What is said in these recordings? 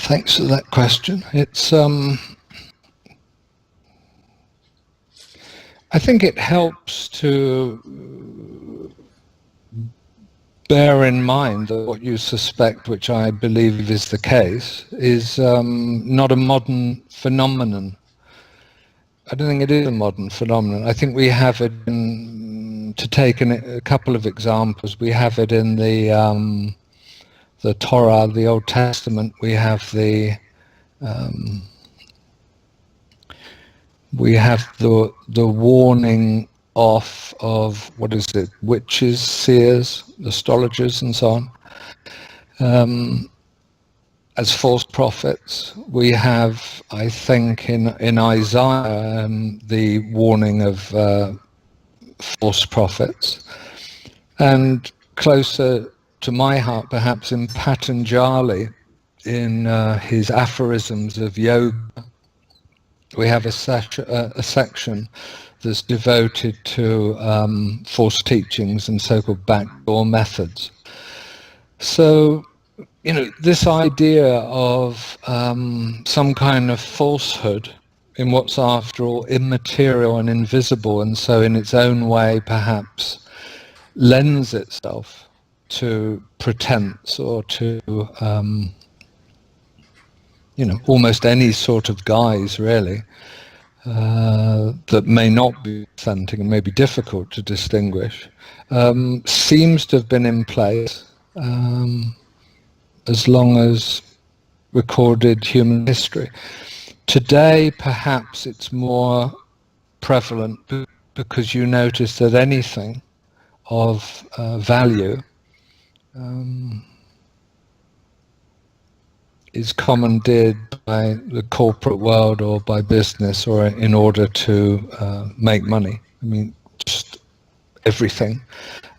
Thanks for that question. It's I think it helps to bear in mind that what you suspect, which I believe is the case, is not a modern phenomenon. I don't think it is a modern phenomenon. I think we have it in, to take a couple of examples, we have it in the Torah, the Old Testament. We have the warning off of, what is it, witches, seers, astrologers, and so on, as false prophets. We have, I think, in Isaiah, the warning of false prophets, and closer to my heart, perhaps, in Patanjali, in his aphorisms of yoga, we have a section that's devoted to false teachings and so-called backdoor methods. So, you know, this idea of some kind of falsehood in what's after all immaterial and invisible, and so in its own way perhaps lends itself to pretense or to you know, almost any sort of guise, really, that may not be authentic and may be difficult to distinguish, seems to have been in place as long as recorded human history. Today, perhaps it's more prevalent because you notice that anything of value is commandeered by the corporate world or by business, or in order to make money. I mean, just everything.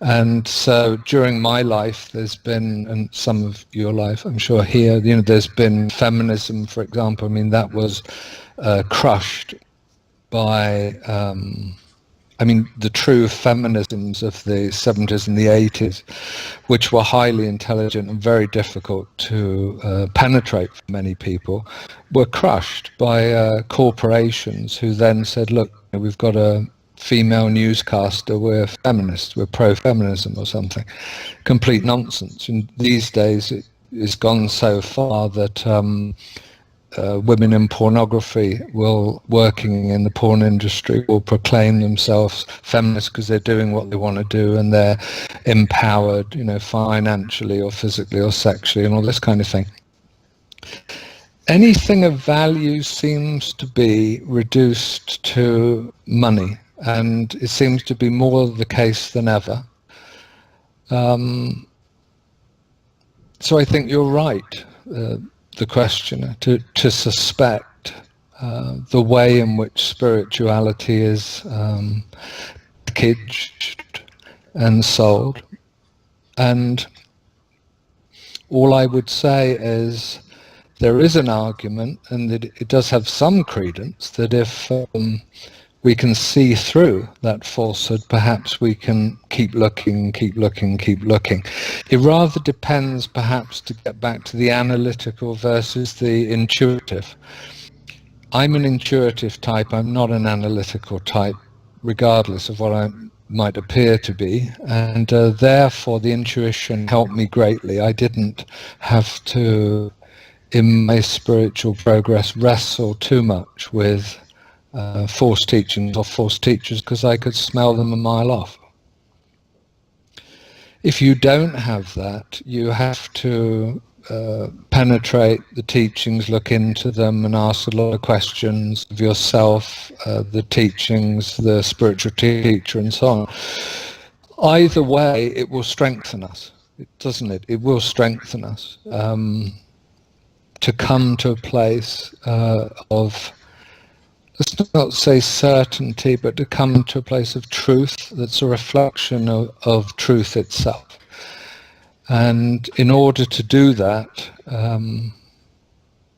And so during my life, there's been, and some of your life, I'm sure here, you know, there's been feminism, for example. I mean, that was crushed by, I mean, the true feminisms of the 70s and the 80s, which were highly intelligent and very difficult to penetrate for many people, were crushed by corporations who then said, look, we've got a female newscaster, we're feminists, we're pro-feminism or something. Complete nonsense. And these days it has gone so far that women in pornography working in the porn industry will proclaim themselves feminists because they're doing what they want to do and they're empowered, you know, financially or physically or sexually and all this kind of thing. Anything of value seems to be reduced to money, and it seems to be more the case than ever. So I think you're right, the questioner, to suspect the way in which spirituality is packaged and sold. And all I would say is there is an argument, and that it does have some credence, that if we can see through that falsehood, perhaps we can keep looking, keep looking, keep looking. It rather depends, perhaps, to get back to the analytical versus the intuitive. I'm an intuitive type, I'm not an analytical type, regardless of what I might appear to be, and therefore the intuition helped me greatly. I didn't have to, in my spiritual progress, wrestle too much with false teachings or false teachers, because I could smell them a mile off. If you don't have that, you have to penetrate the teachings, look into them, and ask a lot of questions of yourself, the teachings, the spiritual teacher, and so on. Either way, it will strengthen us, doesn't it? It will strengthen us to come to a place of, let's not say certainty, but to come to a place of truth that's a reflection of truth itself. And in order to do that,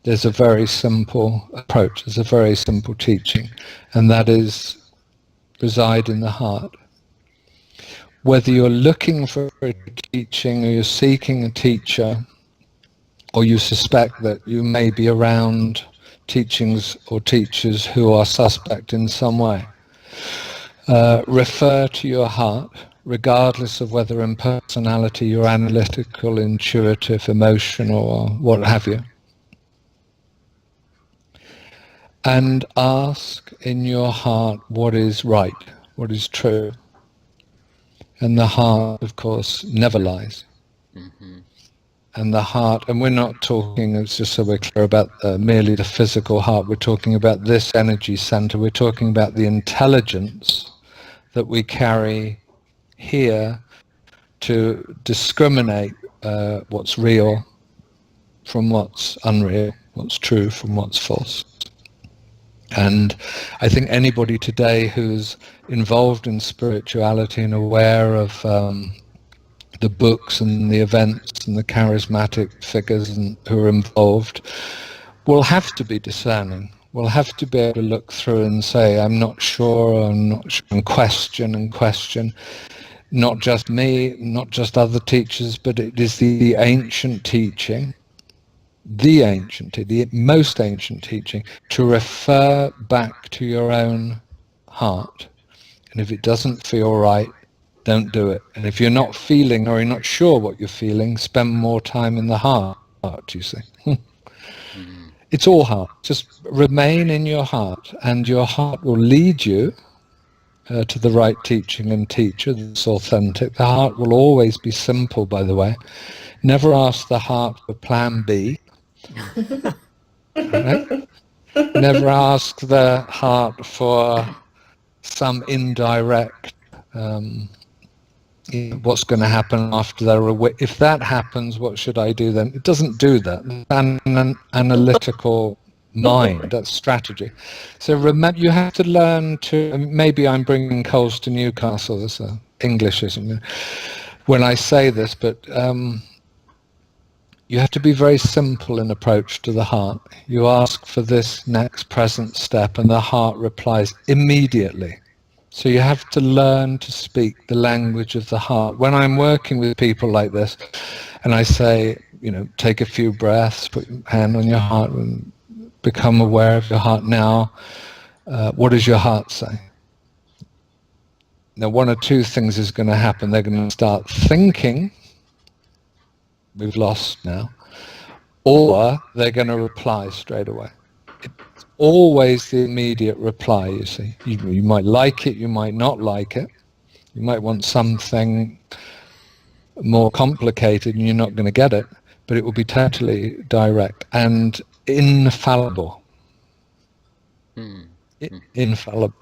there's a very simple approach, there's a very simple teaching, and that is reside in the heart. Whether you're looking for a teaching or you're seeking a teacher, or you suspect that you may be around teachings or teachers who are suspect in some way, refer to your heart, regardless of whether in personality you're analytical, intuitive, emotional, or what have you. And ask in your heart what is right, what is true. And the heart, of course, never lies. Mm-hmm. And the heart, and we're not talking, it's just so we're clear, about merely the physical heart. We're talking about this energy center. We're talking about the intelligence that we carry here to discriminate what's real from what's unreal, what's true from what's false. And I think anybody today who's involved in spirituality and aware of the books and the events and the charismatic figures who are involved will have to be discerning, will have to be able to look through and say, I'm not sure, and question. Not just me, not just other teachers, but it is the ancient teaching, the most ancient teaching, to refer back to your own heart. And if it doesn't feel right, don't do it. And if you're not feeling or you're not sure what you're feeling, spend more time in the heart, you see. Mm-hmm. It's all heart. Just remain in your heart, and your heart will lead you to the right teaching and teacher that's authentic. The heart will always be simple, by the way. Never ask the heart for plan B. Right? Never ask the heart for some indirect what's going to happen after they're away. If that happens, what should I do then? It doesn't do that. It's an analytical mind. That's strategy. So remember, you have to learn to, maybe I'm bringing coals to Newcastle, this English, isn't it, when I say this, but you have to be very simple in approach to the heart. You ask for this next present step, and the heart replies immediately. So you have to learn to speak the language of the heart. When I'm working with people like this, and I say, take a few breaths, put your hand on your heart, and become aware of your heart now. What does your heart say? Now, one or two things is going to happen. They're going to start thinking, we've lost now, or they're going to reply straight away. It's always the immediate reply, you see. You might like it, you might not like it. You might want something more complicated and you're not going to get it, but it will be totally direct and infallible. Mm. Infallible.